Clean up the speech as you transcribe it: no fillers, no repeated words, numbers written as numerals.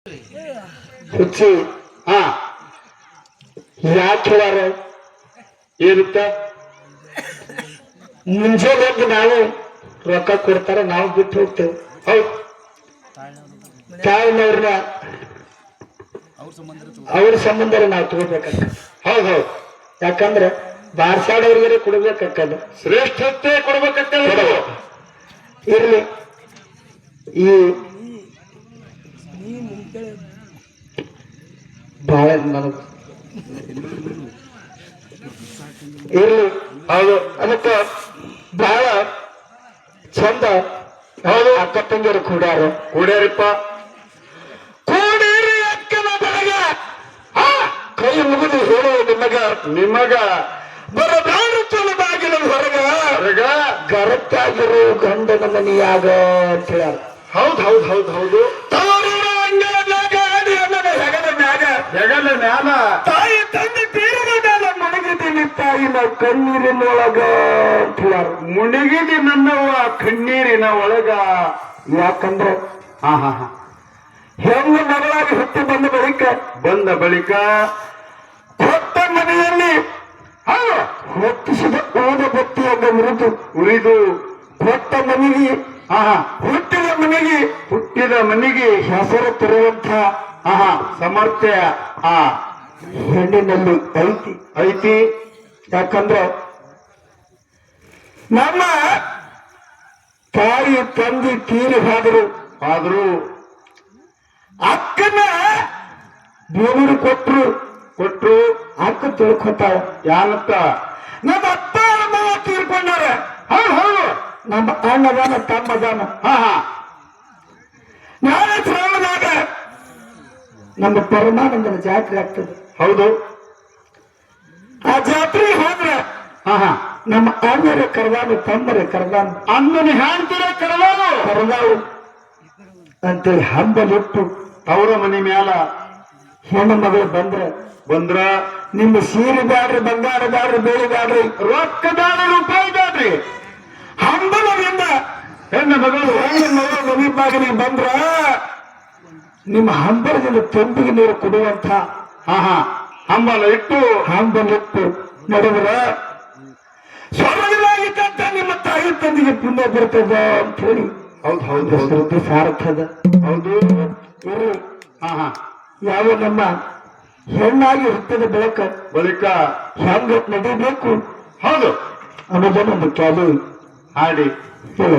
ಹುಚ್ಚಿ ಹಾ ಯಾಕೆ ಹೇಳಾರ ಏನುತ್ತ ಮುಂಜಾನೆ ನಾವು ರೊಕ್ಕ ಕೊಡ್ತಾರ ನಾವು ಬಿಟ್ಟು ಹೋಗ್ತೇವೆ. ಹೌದು ತಾಯಿನವ್ರನ್ನ ಅವ್ರ ಸಂಬಂಧ ನಾವು ತಗೋಬೇಕಕ್ಕ. ಹೌದು ಹೌದು ಯಾಕಂದ್ರೆ ಬಾರ್ಸಾಡವ್ರಿಗೆ ಕೊಡ್ಬೇಕಕ್ಕದು. ಶ್ರೇಷ್ಠತೆ ಕೊಡ್ಬೇಕಂತ ಇರ್ಲಿ ಈ ಬಾಳ ನನಗ ಇರ್ಲಿ ಹೌದು ಅದಕ್ಕೆ ಬಹಳ ಚಂದ. ಹೌದು ಅಕ್ಕ ತಂಗಿಯರು ಕೂಡ್ಯಾರ ಕೂಡ್ಯಾರಿಪ್ಪ ಕೂಡಿರಿ ಅಕ್ಕನ ಬೆಳಗ ಕೈ ಮುಗಿದು ಹೇಳು ನಿಮಗ ಬರಬಾರು ಚಲ ಬಾಗಿಲ ಹೊರಗ ಹೊರಗ ಗರತ್ತಾಗಿರು ಗಂಡನ ಮನೆಯಾಗ ಅಂತ ಹೇಳ್ಯಾರ. ಹೌದು ಹೌದು ಹೌದು ಹೌದು ತವರೂರ ಅಂಗಳದಾಗ ಅಡಿಯನ್ನದ ಹೆಗಲ ಮ್ಯಾಗ ಜಗಲ ಮ್ಯಾಲ ತಾಯಿ ತಂದೆ ತೀರದ ಮೇಲೆ ಮಣಗಿದ್ದೀನಿ ತಾಯಿನ ಕಣ್ಣೀರಿನೊಳಗ ಅಂತ ಹೇಳ್ಯಾರ. ಮುಣಿಗಿದಿ ನನ್ನವ್ವ ಕಣ್ಣೀರಿನ ಒಳಗ. ಯಾಕಂದ್ರೆ ಹಾ ಹಾ ಹಾ ಹೆಣ್ಣು ಮಗಳಾಗಿ ಹುಟ್ಟಿ ಬಂದ ಬಳಿಕ ಕೊಟ್ಟ ಮನೆಯಲ್ಲಿ ಹೊತ್ತಿಸಿದ ಓದ ಬತ್ತಿಯಾಗ ಉರಿದು ಕೊಟ್ಟ ಮನೆಗೆ ಹುಟ್ಟಿದ ಮನೆಗೆ ಹೆಸರು ತರುವಂತ ಸಮರ್ಥ್ಯ ಹೆಣ್ಣಿನಲ್ಲಿ ಐತಿ. ಯಾಕಂದ್ರೆ ನಮ್ಮ ತಾಯಿ ತಂದೆ ತೀರಿ ಆದ್ರೂ ಅಕ್ಕನ ಬೇಲೂರು ಕೊಟ್ರು ಅಕ್ಕ ತಿಳ್ಕೊತಾಳ. ಯಾನತ್ತ ನಮ್ಮ ಅಪ್ಪ ಅಮ್ಮ ತೀರ್ಕೊಂಡಾರ. ಹೌದು ಹೌದು ನಮ್ಮ ಅಣ್ಣದಾನ ತಮ್ಮದಾನ. ನಾಳೆ ಶ್ರಾವಣದಾಗ ನಮ್ಮ ಪರಮಾನಂದನ ಜಾತ್ರೆ ಆಗ್ತದೆ. ಹೌದು ಆ ಜಾತ್ರೆ ಹೋದ್ರೆ ನಮ್ಮ ಅಣ್ಣರ ಕರೆದಾನು ತಮ್ಮರ ಕರೆದಾನು ಅಣ್ಣನ ಹೆಣ್ತಿರ ಕರೆದಾವು ಅಂತೇಳಿ ಹಂಬಲಿಟ್ಟು ಅವರ ಮನೆ ಮ್ಯಾಲ ಹೆಣ್ಣು ಮಗಳು ಬಂದ್ರ ನಿಮ್ಮ ಸೀರೆ ಬ್ಯಾಡ್ರಿ, ಬಂಗಾರ ಬ್ಯಾಡ್ರಿ, ಬೇಳೆ ಬ್ಯಾಡ್ರಿ, ರೊಕ್ಕ ರೂಪಾಯಿ ಬ್ಯಾಡ್ರಿ, ಹಂಬಲದಿಂದ ಹೆಣ್ಣು ಮಗಳು ಮನೆ ಬಾಗಿಲಿಗೆ ಬಂದ್ರ ನಿಮ್ಮ ಹಂಬಲದಿಂದ ತಂಬಿಗೆ ನೀರು ಕೊಡುವಂತ ಹಂಬಲಿಟ್ಟು ನಡೆದ್ರ ಸ್ವರ್ಗವಾಗಿದ್ದಂತ ನಿಮ್ಮ ತಾಯಿ ತಂದಿಗೆ ಪುಣ್ಯ ಬರ್ತದ ಅಂತ ಹೇಳಿ. ಹೌದು ಹೌದು ಶ್ರದ್ಧೆ ಸಾರ್ಥದ. ಹೌದು ಯಾವ ನಮ್ಮ ಹೆಣ್ಣಾಗಿ ಹುಟ್ಟದ ಬಳಿಕ ಹೆಂಗ ನಡಿಬೇಕು ಹೌದು ಅನ್ನೋದನ್ನೊಂದು ಕ್ಯಾಲಿ ಹಾಡಿ ಹೇಳ.